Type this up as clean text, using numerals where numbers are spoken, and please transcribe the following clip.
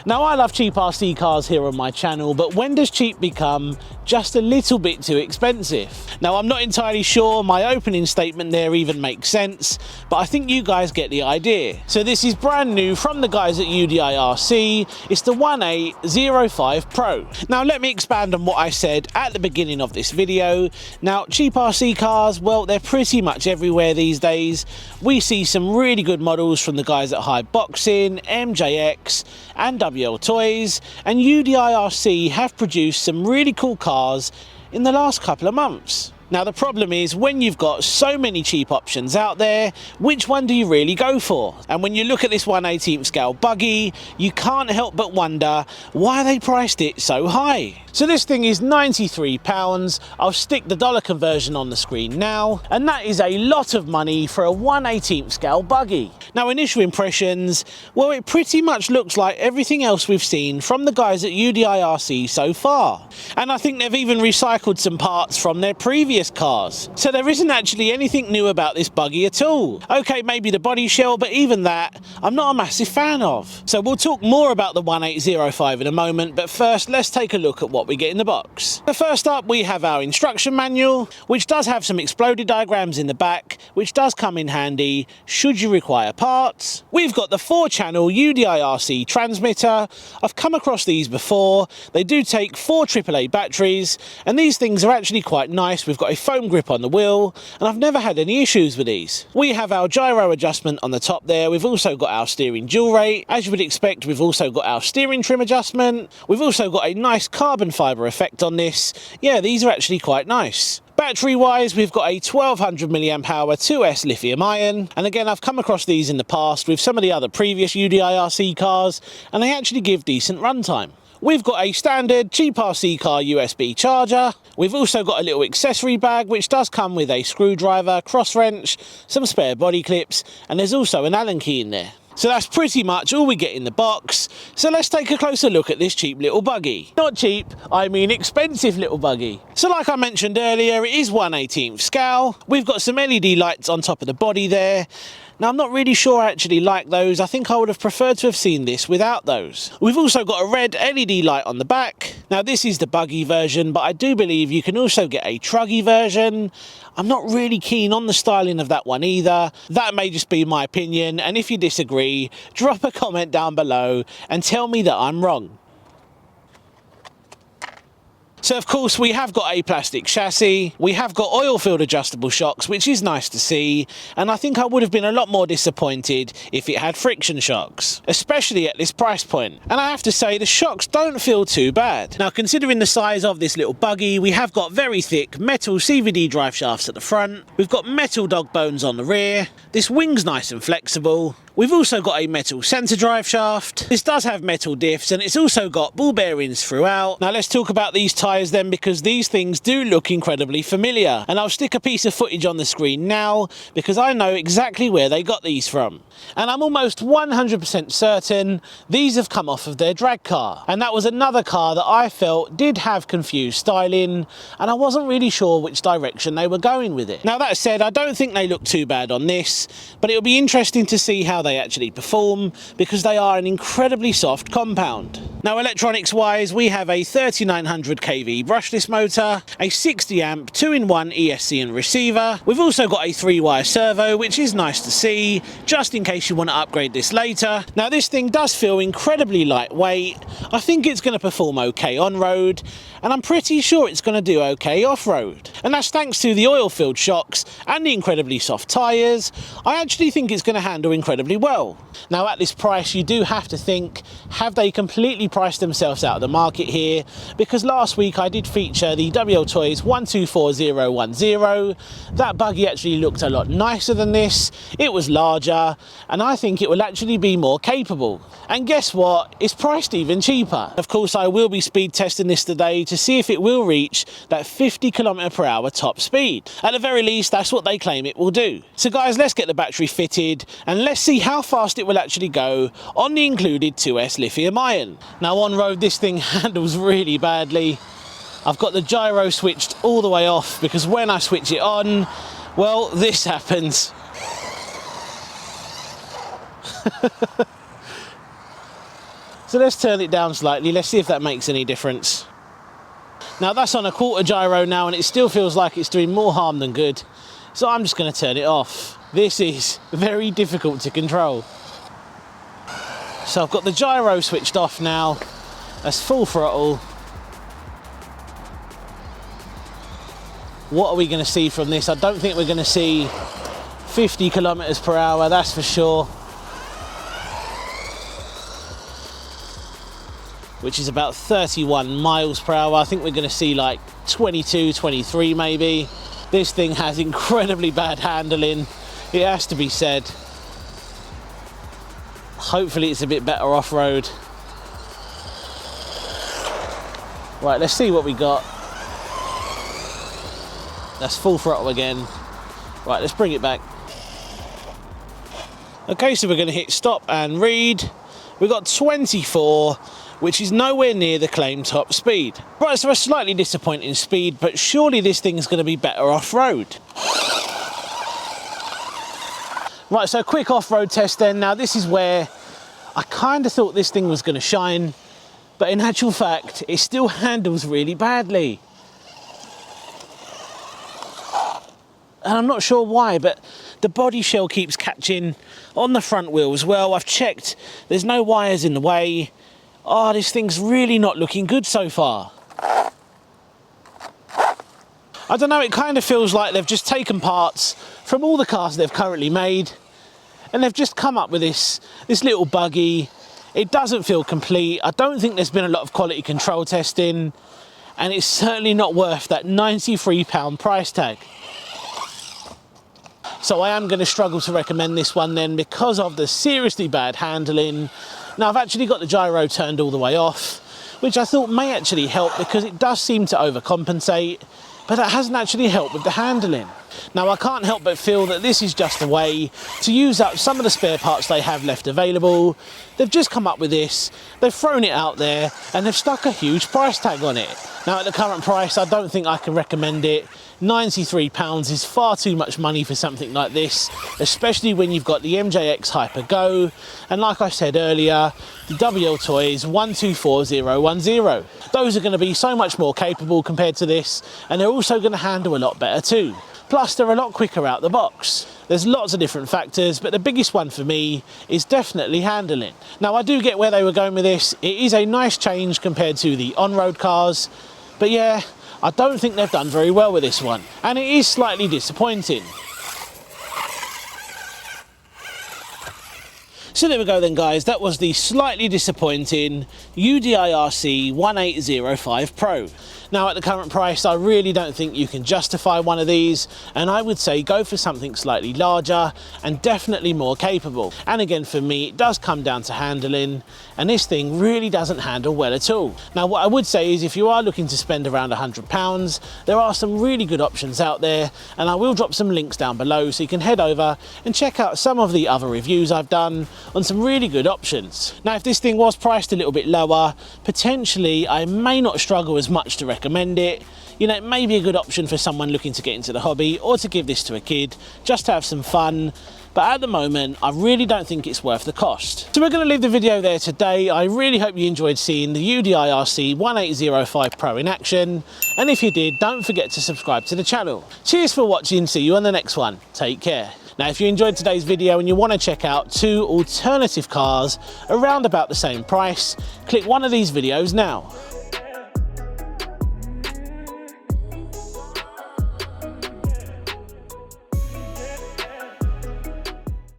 Now, I love cheap RC cars here on my channel, but when does cheap become just a little bit too expensive? Now, I'm not entirely sure my opening statement there even makes sense, but I think you guys get the idea. So this is brand new from the guys at UDIRC. It's the 1805 Pro. Now, let me expand on what I said at the beginning of this video. Now, cheap RC cars, well, they're pretty much everywhere these days. We see some really good models from the guys at Boxing, MJX, and WLTOYS, and UDIRC have produced some really cool cars in the last couple of months. Now, the problem is when you've got so many cheap options out there, which one do you really go for? And when you look at this 1/18 scale buggy, you can't help but wonder why they priced it so high. So this thing is £93. I'll stick the dollar conversion on the screen now, and that is a lot of money for a 1/18 scale buggy. Now, initial impressions, well, it pretty much looks like everything else we've seen from the guys at UDIRC so far. And I think they've even recycled some parts from their previous cars. So there isn't actually anything new about this buggy at all. Okay, maybe the body shell, but even that, I'm not a massive fan of. So we'll talk more about the 1805 in a moment, but first, let's take a look at what we get in the box. So first up, we have our instruction manual, which does have some exploded diagrams in the back, which does come in handy should you require parts. We've got the 4-channel UDIRC transmitter. I've come across these before. They do take 4 AAA batteries, and these things are actually quite nice. We've got a foam grip on the wheel, and I've never had any issues with these. We have our gyro adjustment on the top there. We've also got our steering dual rate. As you would expect, we've also got our steering trim adjustment. We've also got a nice carbon fibre effect on this. Yeah, these are actually quite nice. Battery wise, we've got a 1200 mAh 2S lithium ion, and again, I've come across these in the past with some of the other previous UDIRC cars, and they actually give decent runtime. We've got a standard cheap RC car USB charger. We've also got a little accessory bag which does come with a screwdriver, cross wrench, some spare body clips, and there's also an Allen key in there. So that's pretty much all we get in the box. So let's take a closer look at this cheap little buggy. Not cheap, I mean expensive little buggy. So like I mentioned earlier, it is 1/18 scale. We've got some LED lights on top of the body there. Now, I'm not really sure I actually like those. I think I would have preferred to have seen this without those. We've also got a red LED light on the back. Now, this is the buggy version, but I do believe you can also get a Truggy version. I'm not really keen on the styling of that one either. That may just be my opinion, and if you disagree, drop a comment down below and tell me that I'm wrong. So of course we have got a plastic chassis, we have got oil-filled adjustable shocks, which is nice to see, and I think I would have been a lot more disappointed if it had friction shocks, especially at this price point. And I have to say, the shocks don't feel too bad. Now, considering the size of this little buggy, we have got very thick metal CVD drive shafts at the front, we've got metal dog bones on the rear, this wing's nice and flexible. We've also got a metal centre drive shaft. This does have metal diffs, and it's also got ball bearings throughout. Now let's talk about these tyres then, because these things do look incredibly familiar. And I'll stick a piece of footage on the screen now, because I know exactly where they got these from. And I'm almost 100% certain these have come off of their drag car. And that was another car that I felt did have confused styling, and I wasn't really sure which direction they were going with it. Now that said, I don't think they look too bad on this, but it'll be interesting to see how they actually perform, because they are an incredibly soft compound. Now, electronics wise, we have a 3900 kV brushless motor, a 60 amp 2-in-1 ESC and receiver. We've also got a 3-wire servo, which is nice to see, just in case you want to upgrade this later. Now, this thing does feel incredibly lightweight. I think it's going to perform okay on road, and I'm pretty sure it's going to do okay off-road. And that's thanks to the oil-filled shocks and the incredibly soft tyres. I actually think it's going to handle incredibly well. Now, at this price, you do have to think, have they completely priced themselves out of the market here? Because last week I did feature the WLTOYS 124010. That buggy actually looked a lot nicer than this. It was larger, and I think it will actually be more capable. And guess what? It's priced even cheaper. Of course, I will be speed testing this today to see if it will reach that 50 km/h top speed. At the very least, that's what they claim it will do. So guys, let's get the battery fitted and let's see how fast it will actually go on the included 2S lithium ion. Now, on road, this thing handles really badly. I've got the gyro switched all the way off, because when I switch it on, well, this happens. So let's turn it down slightly. Let's see if that makes any difference. Now that's on a quarter gyro now, and it still feels like it's doing more harm than good. So I'm just going to turn it off. This is very difficult to control. So I've got the gyro switched off now. That's full throttle. What are we going to see from this? I don't think we're going to see 50 kilometers per hour, that's for sure. Which is about 31 miles per hour. I think we're going to see like 22, 23 maybe. This thing has incredibly bad handling, it has to be said. Hopefully it's a bit better off-road. Right, let's see what we got. That's full throttle again. Right, let's bring it back. Okay, so we're going to hit stop and read. We've got 24, which is nowhere near the claimed top speed. Right, so a slightly disappointing speed, but surely this thing's going to be better off-road. Right, so a quick off-road test then. Now this is where I kind of thought this thing was going to shine, but in actual fact, it still handles really badly. And I'm not sure why, but the body shell keeps catching on the front wheel as well. I've checked, there's no wires in the way. Oh, this thing's really not looking good so far. I don't know, it kind of feels like they've just taken parts from all the cars they've currently made, and they've just come up with this little buggy. It doesn't feel complete. I don't think there's been a lot of quality control testing, and it's certainly not worth that £93 price tag. So I am going to struggle to recommend this one then because of the seriously bad handling. Now I've actually got the gyro turned all the way off, which I thought may actually help because it does seem to overcompensate, but that hasn't actually helped with the handling. Now I can't help but feel that this is just a way to use up some of the spare parts they have left available. They've just come up with this, they've thrown it out there, and they've stuck a huge price tag on it. Now at the current price, I don't think I can recommend it. £93 is far too much money for something like this, especially when you've got the MJX Hyper Go, and like I said earlier, the WLTOYS 124010. Those are going to be so much more capable compared to this, and they're also going to handle a lot better too. Plus they're a lot quicker out the box. There's lots of different factors, but the biggest one for me is definitely handling. Now I do get where they were going with this. It is a nice change compared to the on-road cars, but yeah, I don't think they've done very well with this one, and it is slightly disappointing. So there we go then guys, that was the slightly disappointing UDIRC 1805 Pro. Now at the current price, I really don't think you can justify one of these, and I would say go for something slightly larger and definitely more capable. And again, for me, it does come down to handling, and this thing really doesn't handle well at all. Now what I would say is if you are looking to spend around £100, there are some really good options out there, and I will drop some links down below so you can head over and check out some of the other reviews I've done on some really good options. Now if this thing was priced a little bit lower, potentially I may not struggle as much to recommend it. You know, it may be a good option for someone looking to get into the hobby or to give this to a kid just to have some fun, but at the moment I really don't think it's worth the cost. So we're going to leave the video there today. I really hope you enjoyed seeing the UDIRC 1805 Pro in action, and if you did, don't forget to subscribe to the channel. Cheers for watching, see you on the next one, take care. Now if you enjoyed today's video and you want to check out two alternative cars around about the same price, click one of these videos now.